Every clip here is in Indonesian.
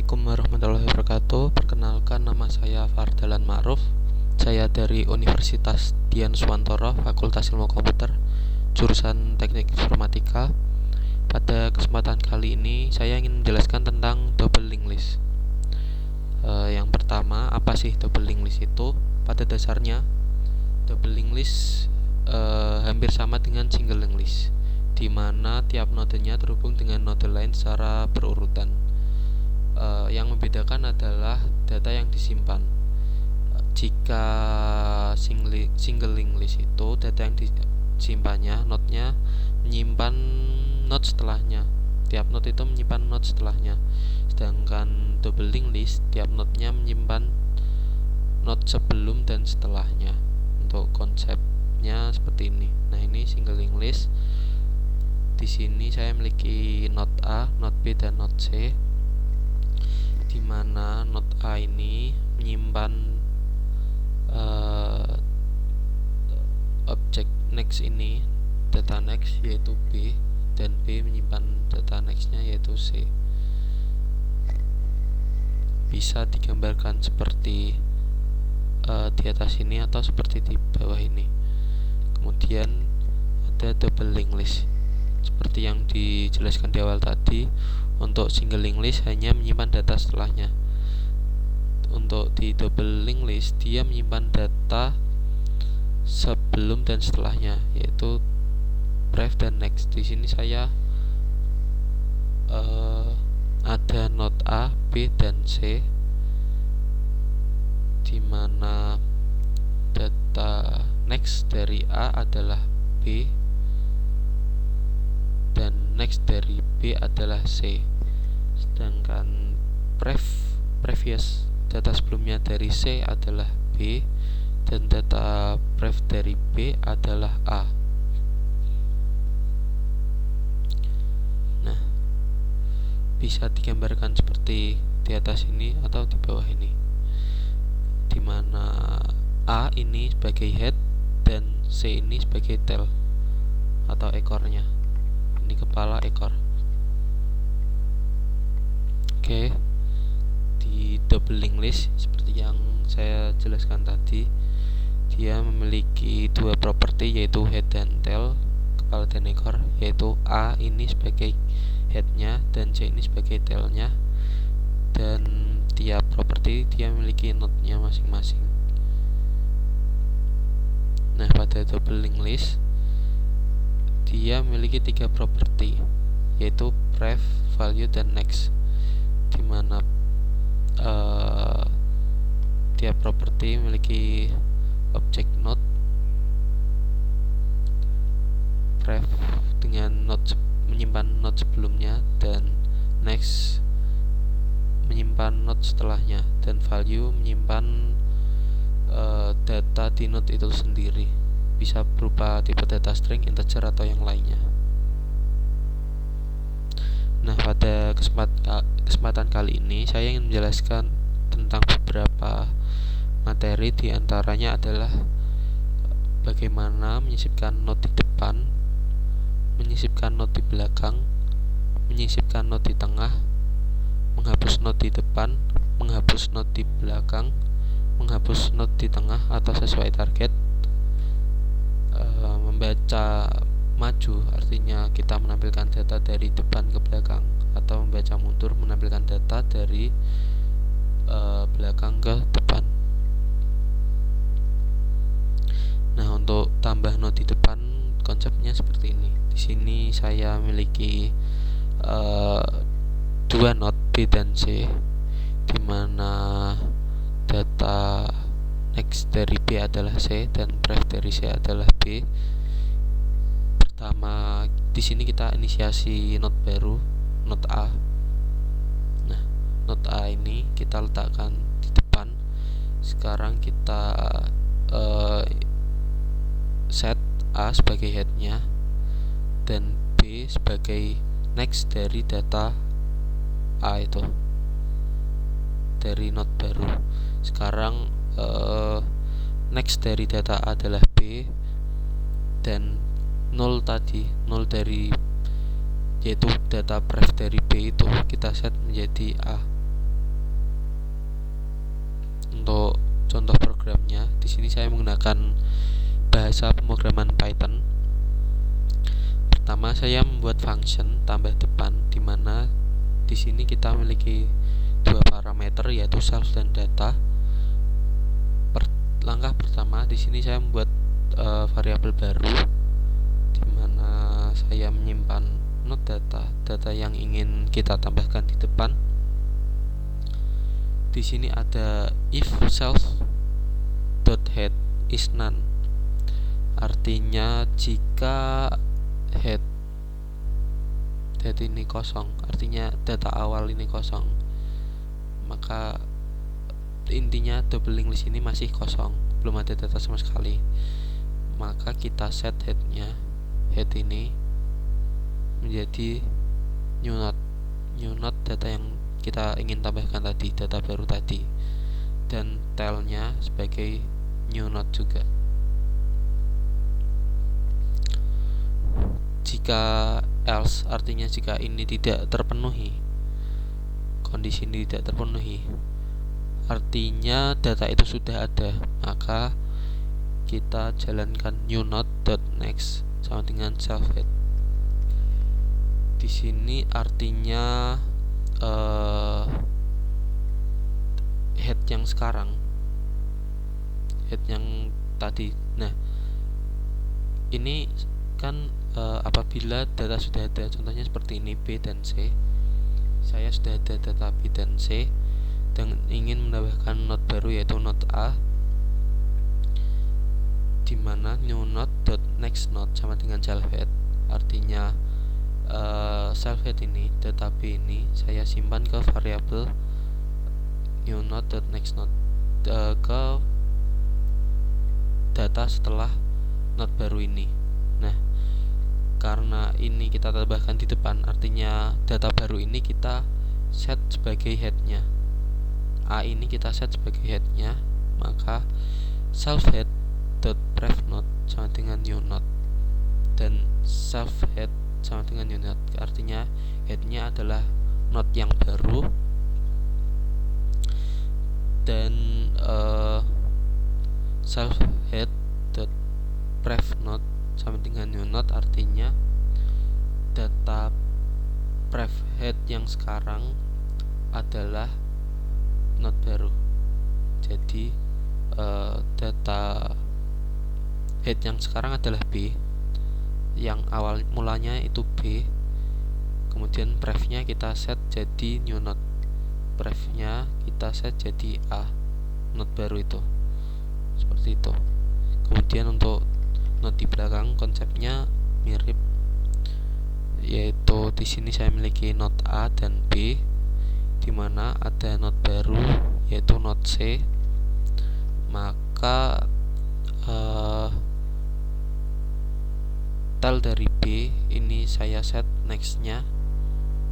Assalamualaikum warahmatullahi wabarakatuh. Perkenalkan, nama saya Fardalan Ma'ruf. Saya dari Universitas Dian Suwantoro, Fakultas Ilmu Komputer, jurusan Teknik Informatika. Pada kesempatan kali ini saya ingin menjelaskan tentang double linked list. Yang pertama, apa sih double linked list itu? Pada dasarnya double linked list hampir sama dengan single linked list, di mana tiap nodenya terhubung dengan node lain secara berurutan. Yang membedakan adalah data yang disimpan. Jika single linked list itu data yang disimpannya, node-nya menyimpan node setelahnya. Tiap node itu menyimpan node setelahnya. Sedangkan double linked list, tiap node-nya menyimpan node sebelum dan setelahnya. Untuk konsepnya seperti ini. Nah, ini single linked list. Di sini saya memiliki node A, node B, dan node C, di mana node A ini menyimpan objek next ini, data next yaitu B, dan B menyimpan data nextnya yaitu C. Bisa digambarkan seperti di atas ini atau seperti di bawah ini. Kemudian ada double linked list seperti yang dijelaskan di awal tadi. Untuk single linked list hanya menyimpan data setelahnya. Untuk di double linked list dia menyimpan data sebelum dan setelahnya, yaitu ref dan next. Di sini saya ada node A, B, dan C, di mana data next dari A adalah B dan next dari B adalah C. Sedangkan previous data sebelumnya dari C adalah B dan data pref dari B adalah A. Nah, bisa digambarkan seperti di atas ini atau di bawah ini, di mana A ini sebagai head dan C ini sebagai tail atau ekornya. Ini kepala, ekor. Oke, di double linked list seperti yang saya jelaskan tadi, dia memiliki dua properti yaitu head dan tail, kepala dan ekor, yaitu A ini sebagai headnya dan C ini sebagai tailnya, dan tiap properti dia memiliki node-nya masing-masing. Nah, pada double linked list dia memiliki tiga properti yaitu pref, value, dan next, di mana tiap properti memiliki objek node. Pref dengan node menyimpan node sebelumnya, dan next menyimpan node setelahnya, dan value menyimpan data di node itu sendiri. Bisa berupa tipe data string, integer, atau yang lainnya. Nah, pada kesempatan kali ini saya ingin menjelaskan tentang beberapa materi, di antaranya adalah bagaimana menyisipkan node di depan, menyisipkan node di belakang, menyisipkan node di tengah, menghapus node di depan, menghapus node di belakang, menghapus node di tengah atau sesuai target, membaca maju artinya kita menampilkan data dari depan ke belakang, atau membaca mundur menampilkan data dari belakang ke depan. Nah, untuk tambah node di depan konsepnya seperti ini. Di sini saya memiliki dua node B dan C, di mana data next dari B adalah C dan pref dari C adalah B. Pertama, di sini kita inisiasi node baru, node A. Nah, node A ini kita letakkan di depan. Sekarang kita set A sebagai headnya dan B sebagai next dari data A itu, dari node baru. Sekarang next dari data A adalah B, dan 0 tadi, 0 dari yaitu data pref dari B itu kita set menjadi A. sini saya menggunakan bahasa pemrograman Python. Pertama, saya membuat function tambah depan, di mana di sini kita memiliki dua parameter, yaitu self dan data. Langkah pertama, di sini saya membuat variabel baru, di mana saya menyimpan not data yang ingin kita tambahkan di depan. Di sini ada if self.head is none, artinya jika head ini kosong, artinya data awal ini kosong, maka intinya doubling list ini masih kosong, belum ada data sama sekali. Maka kita set head ini menjadi new node data yang kita ingin tambahkan tadi, data baru tadi, dan tailnya sebagai new node juga. Jika else, artinya jika ini tidak terpenuhi, kondisi ini tidak terpenuhi, artinya data itu sudah ada, maka kita jalankan new node.next sama dengan self head. Di sini artinya head yang sekarang, head yang tadi. Nah, ini kan apabila data sudah ada, contohnya seperti ini B dan C, saya sudah ada data B dan C dan ingin menambahkan node baru yaitu node A, di mana new node.next node sama dengan self head. Artinya self head ini, data B ini saya simpan ke variabel new node.next node, ke data setelah node baru ini. Nah, karena ini kita tambahkan di depan, artinya data baru ini kita set sebagai headnya, A ini kita set sebagai headnya, maka self head .pref node sama dengan new node, dan self head sama dengan new node, artinya headnya adalah node yang baru, dan self head .pref node sama dengan new node, artinya data pref head yang sekarang adalah node baru. Jadi data head yang sekarang adalah B, yang awal mulanya itu B, kemudian prefnya kita set jadi new node, prefnya kita set jadi A, node baru itu, seperti itu. Kemudian untuk node di belakang konsepnya mirip, yaitu di sini saya memiliki node A dan B, di mana ada node baru yaitu node C, maka tail dari B ini saya set nextnya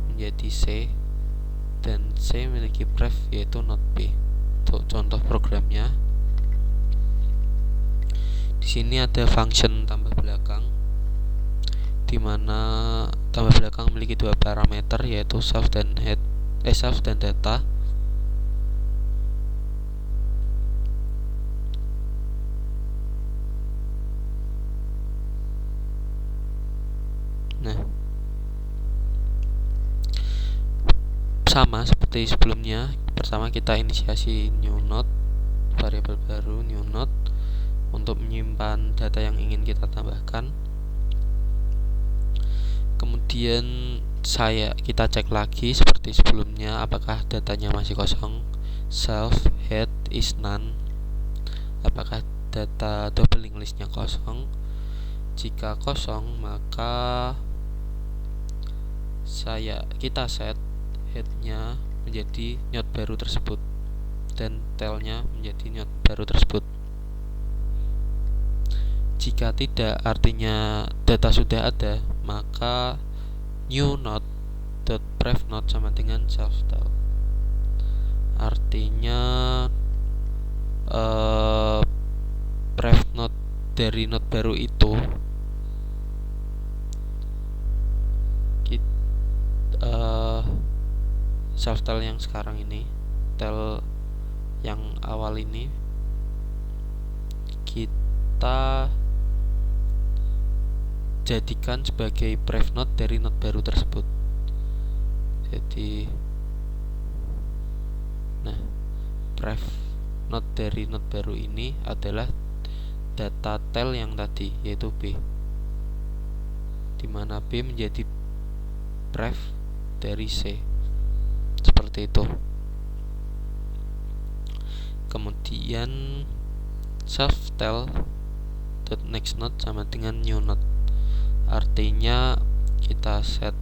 menjadi C, dan C memiliki pref yaitu node B. Untuk contoh programnya, di sini ada function tambah belakang, di mana tambah belakang memiliki dua parameter yaitu self dan data. Nah, sama seperti sebelumnya, pertama kita inisiasi new node, variabel baru new node untuk menyimpan data yang ingin kita tambahkan. Kemudian kita cek lagi seperti sebelumnya, apakah datanya masih kosong, self head is none, apakah data doubling listnya kosong. Jika kosong, maka kita set headnya menjadi node baru tersebut dan tailnya menjadi node baru tersebut. Jika tidak, artinya data sudah ada, maka new node.pref node sama dengan self tail. Artinya pref node dari node baru itu self tail yang sekarang ini, tail yang awal ini kita jadikan sebagai pref node dari node baru tersebut. Jadi pref node dari node baru ini adalah data tel yang tadi, yaitu B, dimana B menjadi pref dari C, seperti itu. Kemudian self tel next node sama dengan new node, artinya kita set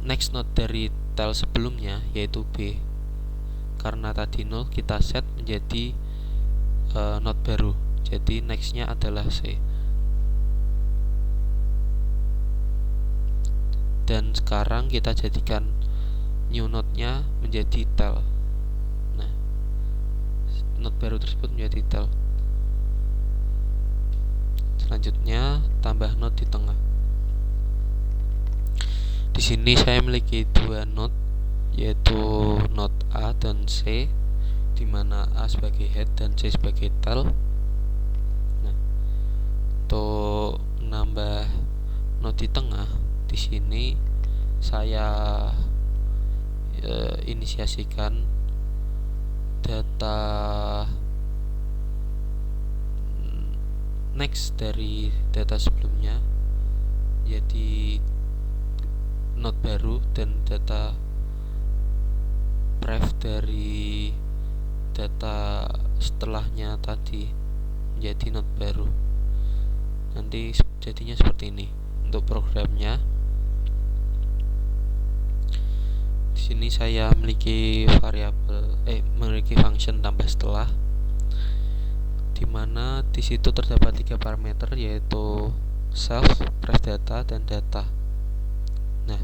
next node dari tel sebelumnya, yaitu B. Karena tadi 0, kita set menjadi node baru, jadi nextnya adalah C. Dan sekarang kita jadikan new node-nya menjadi tel. Nah, node baru tersebut menjadi tel. Selanjutnya tambah node di tengah. Di sini saya memiliki dua node, yaitu node A dan C, dimana A sebagai head dan C sebagai tail. Nah, untuk menambah node di tengah, di sini saya inisiasikan data next dari data sebelumnya, jadi node baru, dan data pref dari data setelahnya tadi menjadi node baru. Nanti jadinya seperti ini. Untuk programnya, di sini saya memiliki memiliki function tambah setelah, dimana di situ terdapat 3 parameter, yaitu self, pref data, dan data. Nah,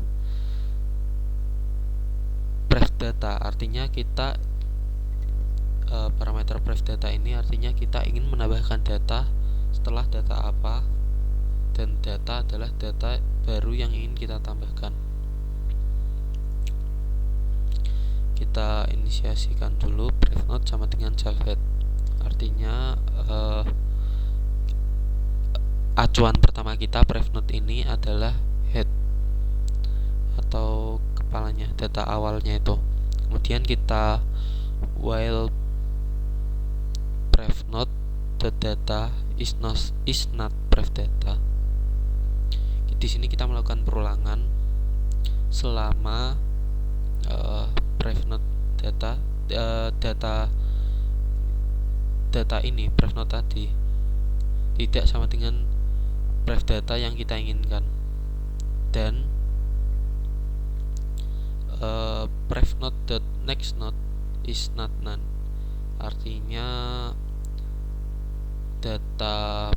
pref data artinya kita parameter pref data ini artinya kita ingin menambahkan data setelah data apa, dan data adalah data baru yang ingin kita tambahkan. Kita inisiasikan dulu pref node sama dengan self head, artinya acuan pertama kita pref node ini adalah head atau kepalanya, data awalnya itu. Kemudian kita while pref node the data is not pref data. Di sini kita melakukan perulangan selama pref node data ini, pref node tadi, tidak sama dengan pref data yang kita inginkan, dan pref node next node is not none, artinya data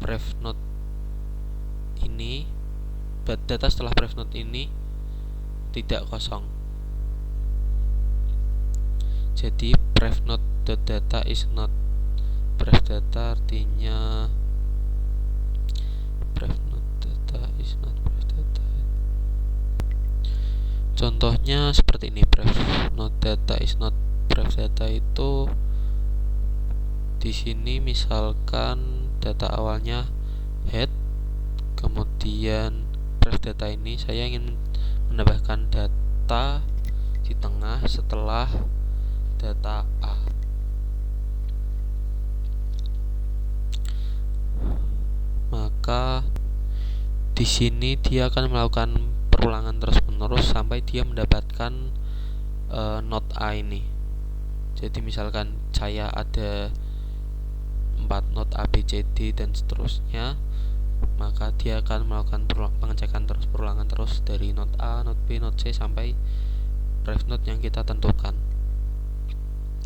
pref node ini, data setelah pref node ini tidak kosong. Jadi pref node data is not pref data, artinya pref node data is not pref data. Contohnya seperti ini, pref node data is not pref data itu di sini misalkan data awalnya head, kemudian pref data ini saya ingin menambahkan data di tengah setelah data A. Maka di sini dia akan melakukan perulangan terus-menerus sampai dia mendapatkan node A ini. Jadi misalkan saya ada 4 node A, B, C, D dan seterusnya, maka dia akan melakukan pengecekan terus, perulangan terus dari node A, node B, node C sampai pref node yang kita tentukan.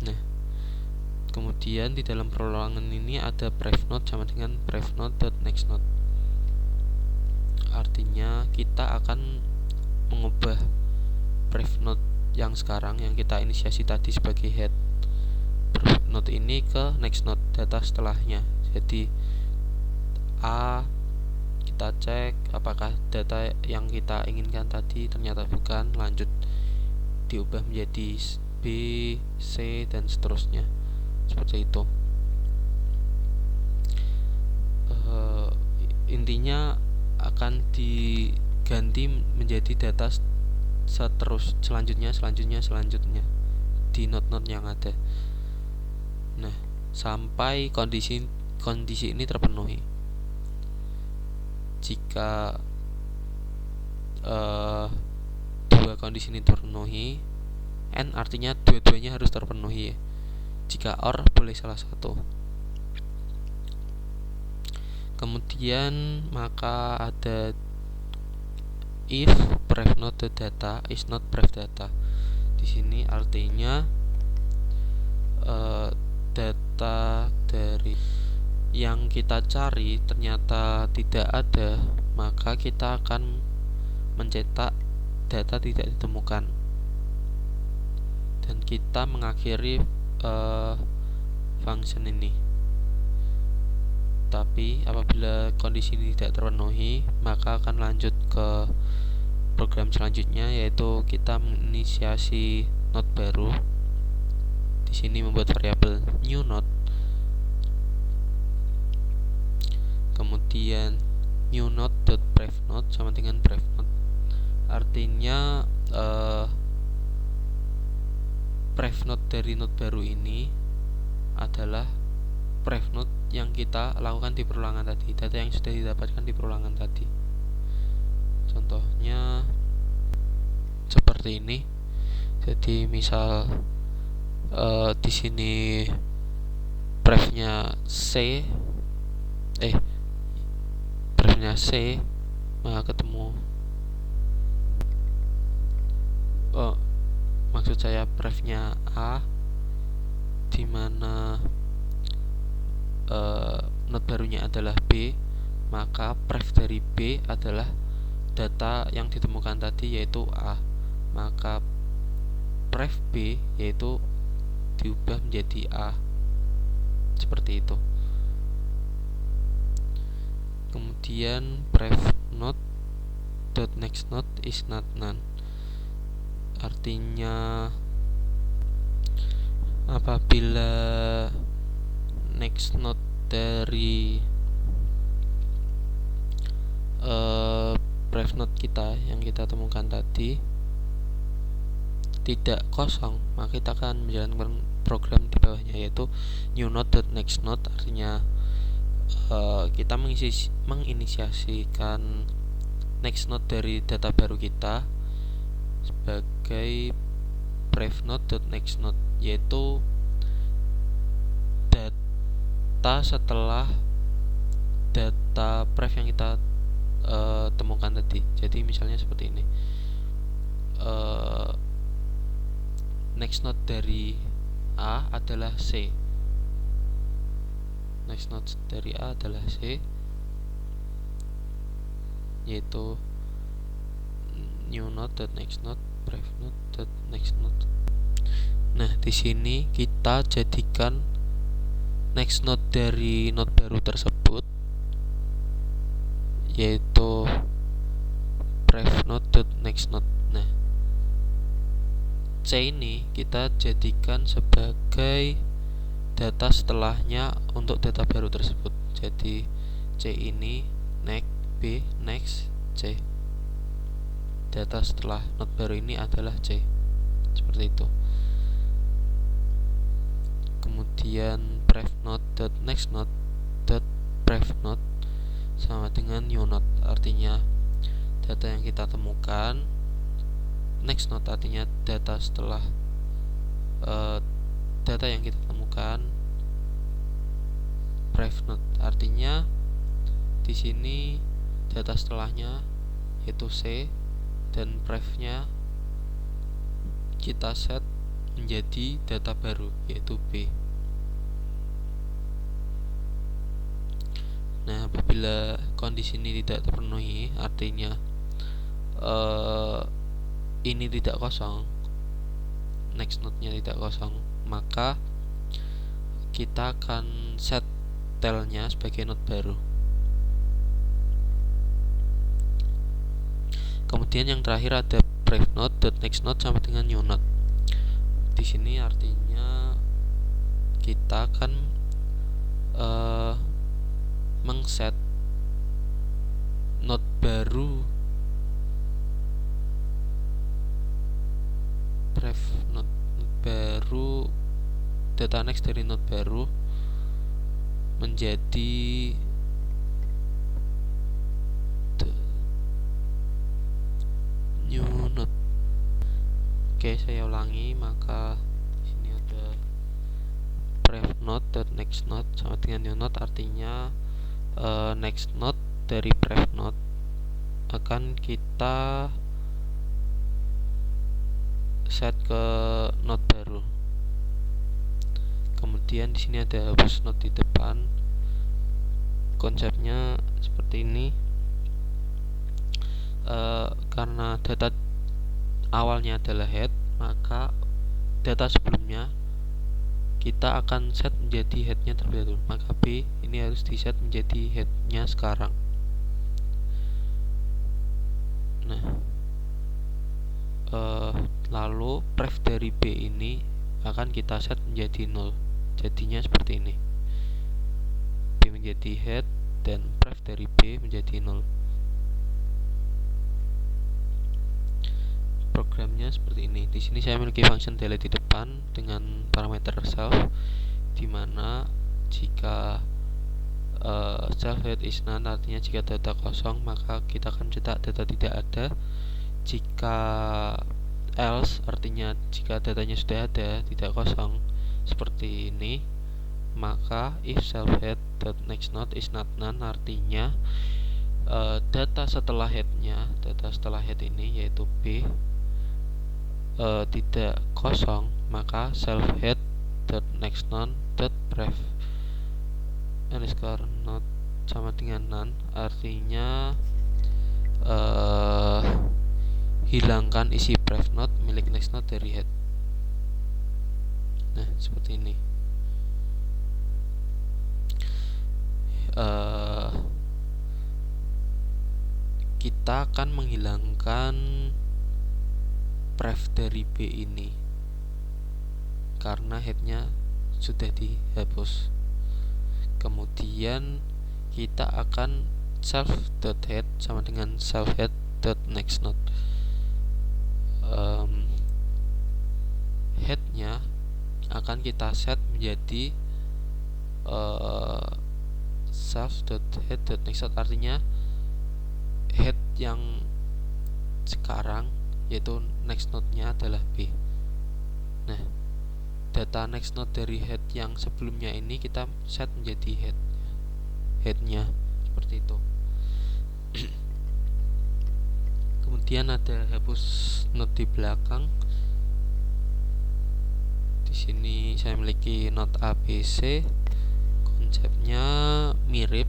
Nah, kemudian di dalam perulangan ini ada pref node sama dengan pref node next node. Artinya kita akan mengubah pref node yang sekarang yang kita inisiasi tadi sebagai head pref node ini ke next node, data setelahnya. Jadi A, kita cek apakah data yang kita inginkan tadi, ternyata bukan, lanjut diubah menjadi B, C dan seterusnya. seperti itu. Intinya akan diganti menjadi data selanjutnya di node-node yang ada. Nah, sampai kondisi ini terpenuhi. Jika dua kondisi ini terpenuhi, N artinya dua-duanya harus terpenuhi ya. Jika OR boleh salah satu. Kemudian maka ada if bref not the data is not bref data. Di sini artinya data dari yang kita cari ternyata tidak ada, maka kita akan mencetak data tidak ditemukan dan kita mengakhiri function ini. Tapi apabila kondisi ini tidak terpenuhi, maka akan lanjut ke program selanjutnya, yaitu kita menginisiasi node baru. Di sini membuat variabel new node. Kemudian new node.brefNode sama dengan brefNode. Artinya brefNode dari node baru ini adalah brefNode yang kita lakukan di perulangan tadi, data yang sudah didapatkan di perulangan tadi. Contohnya seperti ini. Jadi misal di sini brefnya C, maka ketemu maksud saya brefnya A, dimana node barunya adalah B, maka bref dari B adalah data yang ditemukan tadi yaitu A, maka bref B yaitu diubah menjadi A, seperti itu. Kemudian bref node dot next node is not none. Artinya apabila next node dari bref node kita yang kita temukan tadi tidak kosong, maka kita akan menjalankan program di bawahnya, yaitu new node.next node. Artinya kita menginisiasikan next node dari data baru kita sebagai bref node.next node, yaitu data setelah data bref yang kita temukan tadi. Jadi misalnya seperti ini, next node dari A adalah C, next node dari A adalah C, yaitu new node.next node, bref node.next node. Nah, di sini kita jadikan next node dari node baru tersebut yaitu bref node.next node. Nah, C ini kita jadikan sebagai data setelahnya untuk data baru tersebut. Jadi C ini next, B next, C. Data setelah node baru ini adalah C, seperti itu. Kemudian bref node.next node.bref node sama dengan new node, artinya data yang kita temukan. Next node artinya data setelah data yang kita temukan. Bref node artinya di sini data setelahnya yaitu C dan brefnya kita set menjadi data baru yaitu B. Nah, apabila kondisi ini tidak terpenuhi, artinya ini tidak kosong, next node-nya tidak kosong, maka kita akan set tail-nya sebagai node baru. Kemudian yang terakhir ada bref node.next node sama dengan new node. Di sini artinya kita akan mengset node baru pref node baru, data next dari node baru menjadi new node. Oke, saya ulangi. Maka di sini ada pref node dan next node sama dengan new node, artinya next node dari pref node akan kita set ke node baru. Kemudian di sini ada hapus node di depan. Konsepnya seperti ini. Karena data awalnya adalah head, maka data sebelumnya kita akan set menjadi headnya terlebih dahulu. Maka B ini harus di set menjadi headnya sekarang. Nah, lalu pref dari B ini akan kita set menjadi 0. Jadinya seperti ini. B menjadi head dan pref dari B menjadi 0. Programnya seperti ini. Di sini saya memiliki function delete di depan dengan parameter self, di mana jika self head is none, artinya jika data kosong maka kita akan cetak data tidak ada. Jika else, artinya jika datanya sudah ada, tidak kosong seperti ini, maka if self head dot next node is not none, artinya data setelah head ini yaitu B tidak kosong, maka self head dot next node dot pref underscore node sama dengan none, artinya hilangkan isi pref node milik next node dari head. Nah, seperti ini. Kita akan menghilangkan pref dari B ini karena headnya sudah dihapus. Kemudian kita akan self.head sama dengan self.head.nextNode. Headnya akan kita set menjadi self.head.nextNode, artinya head yang sekarang yaitu next node-nya adalah B. Nah, data next node dari head yang sebelumnya ini kita set menjadi headnya seperti itu. Kemudian ada hapus node di belakang. Di sini saya memiliki node ABC. Konsepnya mirip.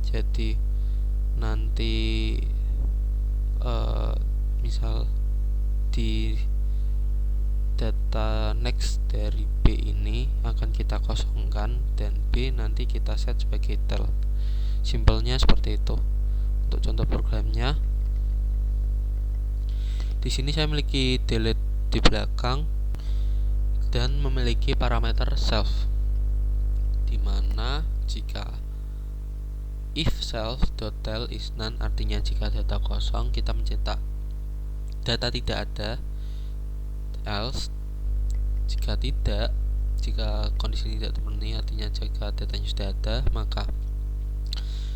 Jadi nanti misal di data next dari B ini akan kita kosongkan dan B nanti kita set sebagai tel. Simpelnya seperti itu. Untuk contoh programnya, di sini saya memiliki delete di belakang dan memiliki parameter self, dimana jika if self.tel is none, artinya jika data kosong kita mencetak data tidak ada. Else, jika kondisi tidak terpenuhi, artinya jika datanya sudah ada, maka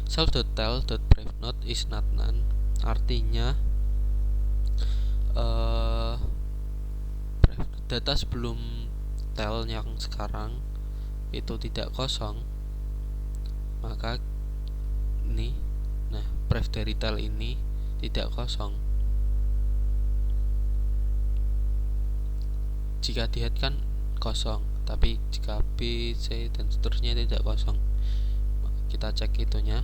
self.tel.prefNode is not none, artinya data sebelum tel yang sekarang itu tidak kosong, maka ini, nah pref dari tel ini tidak kosong. Jika di head kan kosong, tapi jika B, C dan seterusnya tidak kosong, kita cek itunya,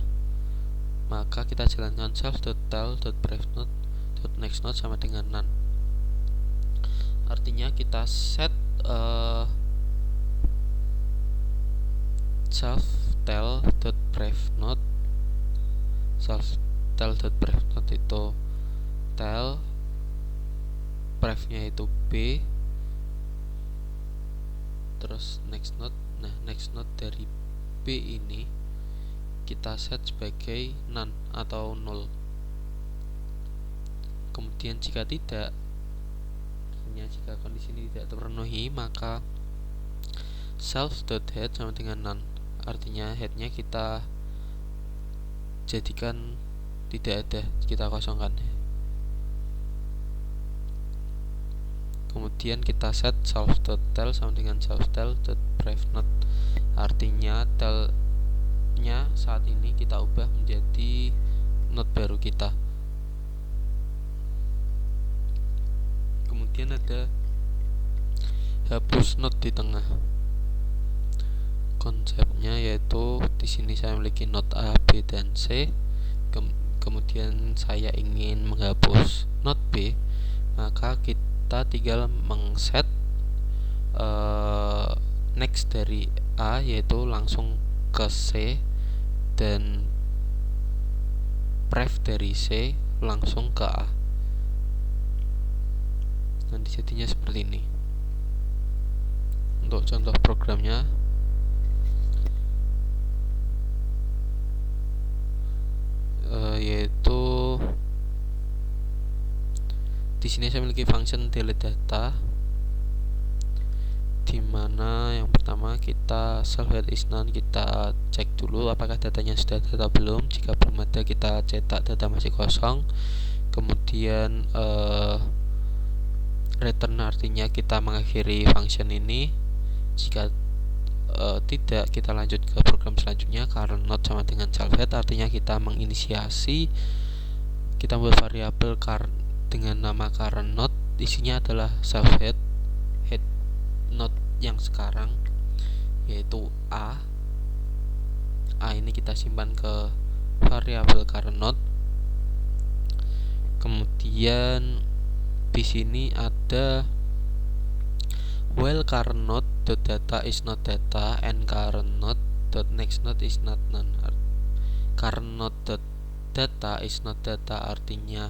maka kita jalankan self.tel.prefNode.nextNode sama dengan none. Artinya kita set self.tel.prefNode itu tel, prefnya itu B, terus next node. Nah, next node dari B ini kita set sebagai none atau null. Kemudian jika tidak, artinya jika kondisi ini tidak terpenuhi, maka self.head sama dengan none. Artinya headnya kita jadikan tidak ada, kita kosongkan. Kemudian kita set self.tel sama dengan self.tel.prevenode. Artinya telnya saat ini kita ubah menjadi node baru kita. Kemudian ada hapus node di tengah. Konsepnya yaitu di sini saya memiliki node A, B, dan C. Kemudian saya ingin menghapus node B, maka kita tinggal mengset next dari A yaitu langsung ke C, dan pref dari C langsung ke A. Nanti jadinya seperti ini. Untuk contoh programnya, yaitu di sini saya memiliki function delete data, dimana yang pertama kita self-head is none, kita cek dulu apakah datanya sudah ada atau belum. Jika belum ada, kita cetak data masih kosong. Kemudian return artinya kita mengakhiri function ini. Jika tidak, kita lanjut ke program selanjutnya. Current node sama dengan self-head, artinya kita menginisiasi, kita membuat variabel dengan nama current node, isinya adalah self-head, head node yang sekarang yaitu A ini kita simpan ke variabel current node. Kemudian di sini ada while current node data is not data and current node next node is not none. Current node data is not data artinya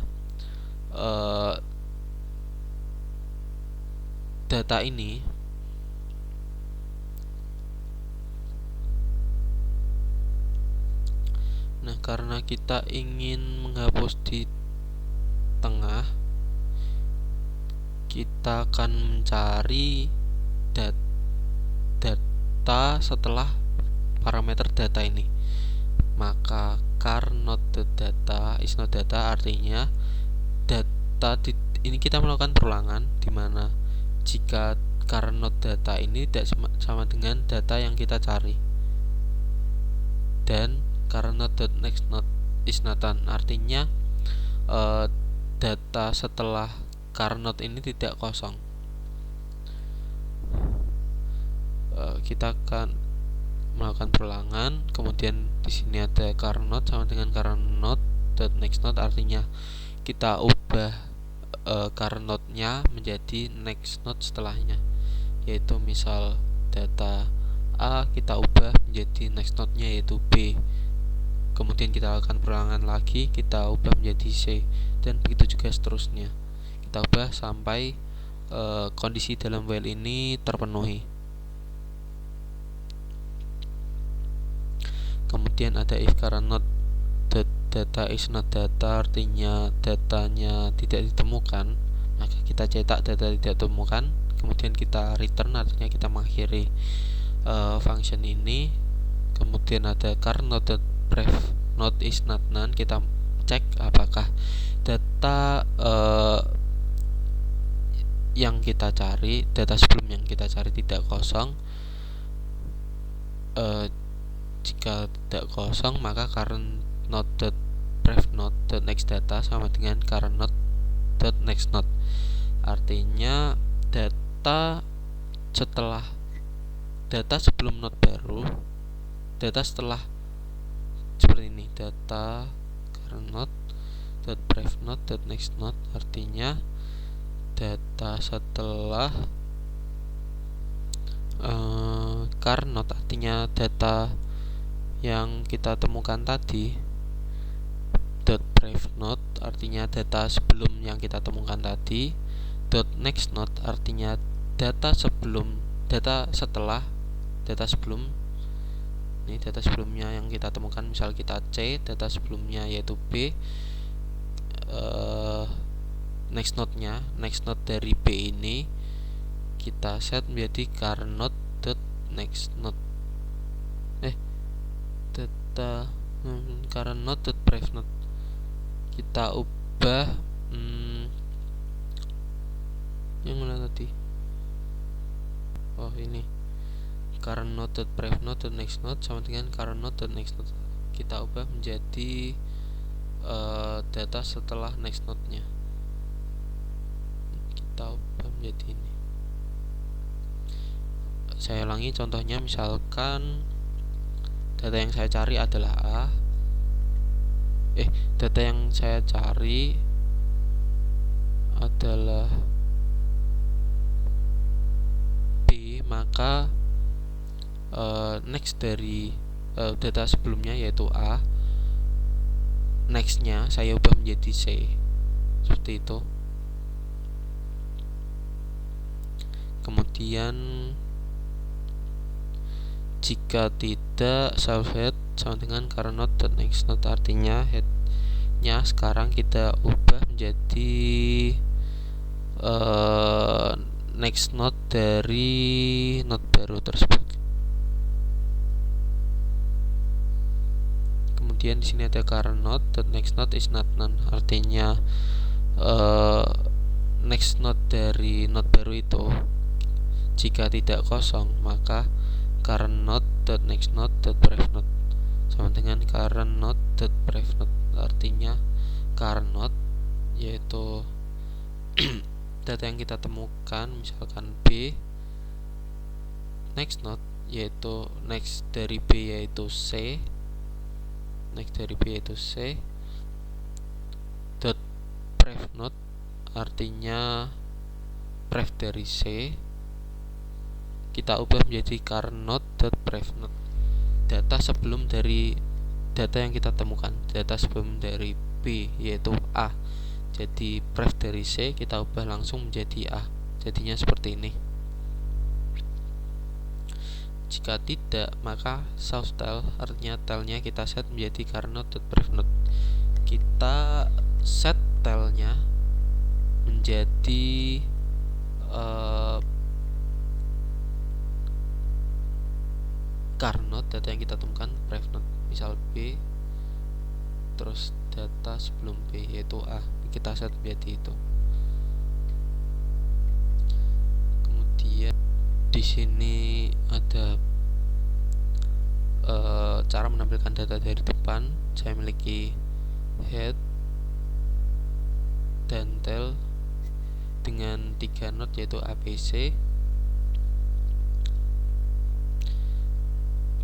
data ini karena kita ingin menghapus di tengah, kita akan mencari data setelah parameter data ini. Maka current node data is not data artinya data ini kita melakukan perulangan, dimana jika current node data ini tidak sama dengan data yang kita cari, dan current node next node is not none artinya data setelah current node ini tidak kosong. Kita akan melakukan perulangan. Kemudian di sini ada current node sama dengan current node next node, artinya kita ubah current node-nya menjadi next node setelahnya, yaitu misal data A kita ubah menjadi next node-nya yaitu B. Kemudian kita lakukan perulangan lagi, kita ubah menjadi C, dan begitu juga seterusnya. Kita ubah sampai kondisi dalam while ini terpenuhi. Kemudian ada if current node data is not data, artinya datanya tidak ditemukan, maka kita cetak data tidak ditemukan. Kemudian kita return, artinya kita mengakhiri function ini. Kemudian ada current node pref node is not none, kita cek apakah data yang kita cari, data sebelum yang kita cari tidak kosong. Jika tidak kosong, maka current node pref node next data sama dengan current node next node, artinya data setelah data sebelum node baru, data setelah seperti ini, data current node pref node next node, artinya data setelah current node, artinya data yang kita temukan tadi, pref node artinya data sebelum yang kita temukan tadi, next node artinya data sebelum data setelah data sebelum. Ini data sebelumnya yang kita temukan, misal kita C, data sebelumnya yaitu B. Next node dari B ini kita set menjadi current node dot next node. Data current node dot prev node kita ubah yang mana tadi? Oh, ini current node dot prev node dot next node sama dengan current node dot next node. Kita ubah menjadi data setelah next node-nya. Kita ubah menjadi ini. Saya ulangi contohnya, misalkan data yang saya cari adalah A. Data yang saya cari adalah B, maka next dari data sebelumnya yaitu A, nextnya saya ubah menjadi C, seperti itu. Kemudian jika tidak, self head sama dengan current node dan next node, artinya headnya sekarang kita ubah menjadi next node dari node baru tersebut. Kemudian di sini ada current node dan next node is not none, artinya next node dari node baru itu jika tidak kosong, maka current node dot next node dot prev node sama dengan current node dot prev node, artinya current node yaitu data yang kita temukan, misalkan B, next node yaitu next dari B yaitu C, dot prev node artinya prev dari C, kita ubah menjadi current node dot prev node, data sebelum dari data yang kita temukan, data sebelum dari B yaitu A. Jadi prev dari C kita ubah langsung menjadi A, jadinya seperti ini. Jika tidak, maka self tell, artinya tellnya kita set menjadi current node dot prev node. Kita set tellnya menjadi current node, data yang kita temukan, prev node, misal B, terus data sebelum B yaitu A, kita set menjadi itu. Kemudian di sini ada cara menampilkan data dari depan. Saya memiliki head dan tail dengan 3 node yaitu ABC.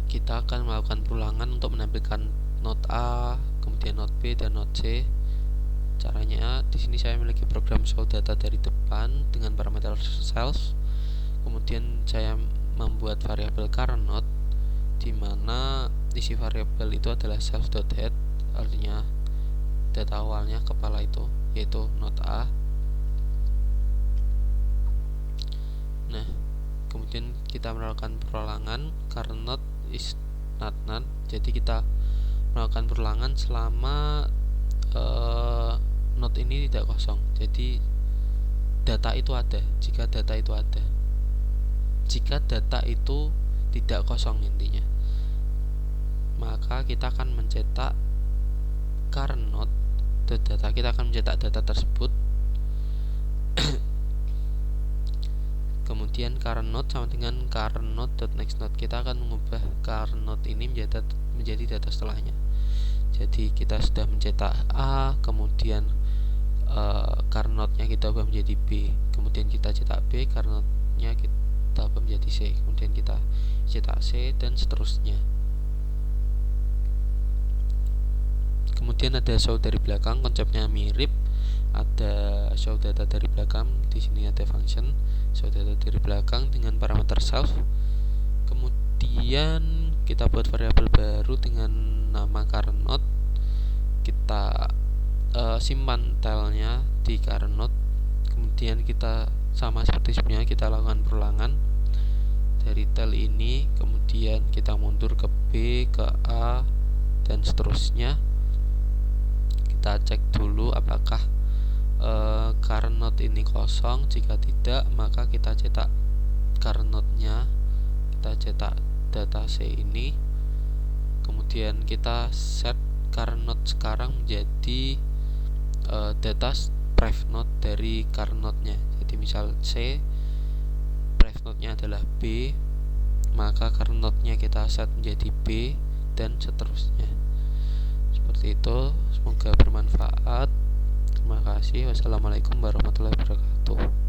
Kita akan melakukan perulangan untuk menampilkan node A, kemudian node B dan node C. Caranya di sini saya memiliki program show data dari depan dengan parameter self. Kemudian saya membuat variabel current node di mana isi variabel itu adalah self.head, artinya data awalnya kepala itu yaitu node A. Nah, kemudian kita melakukan perulangan current node is not none. Jadi kita melakukan perulangan selama node ini tidak kosong. Jadi data itu ada. Jika data itu ada, jika data itu tidak kosong intinya, maka kita akan mencetak current node data. Kita akan mencetak data tersebut. Kemudian current node sama dengan current node dot next node. Kita akan mengubah current node ini menjadi data setelahnya. Jadi kita sudah mencetak A, kemudian current node-nya kita ubah menjadi B, kemudian kita cetak B, current node-nya kita ubah menjadi C, kemudian kita cetak C, dan seterusnya. Kemudian ada show dari belakang, konsepnya mirip. Ada show data dari belakang, di sini ada function show data dari belakang dengan parameter self. Kemudian kita buat variabel baru dengan nama current node. Kita simpan tailnya di current node. Kemudian kita sama seperti sebelumnya, kita lakukan perulangan. dari tel ini, kemudian kita mundur ke B, ke A, dan seterusnya. Kita cek dulu apakah current node ini kosong. Jika tidak, maka kita cetak current node-nya, kita cetak data C ini, kemudian kita set current node sekarang menjadi data private node dari current node-nya. Jadi misal C, private node-nya adalah B, maka current node-nya kita set menjadi B, dan seterusnya. Seperti itu. Semoga bermanfaat. Terima kasih. Wassalamualaikum warahmatullahi wabarakatuh.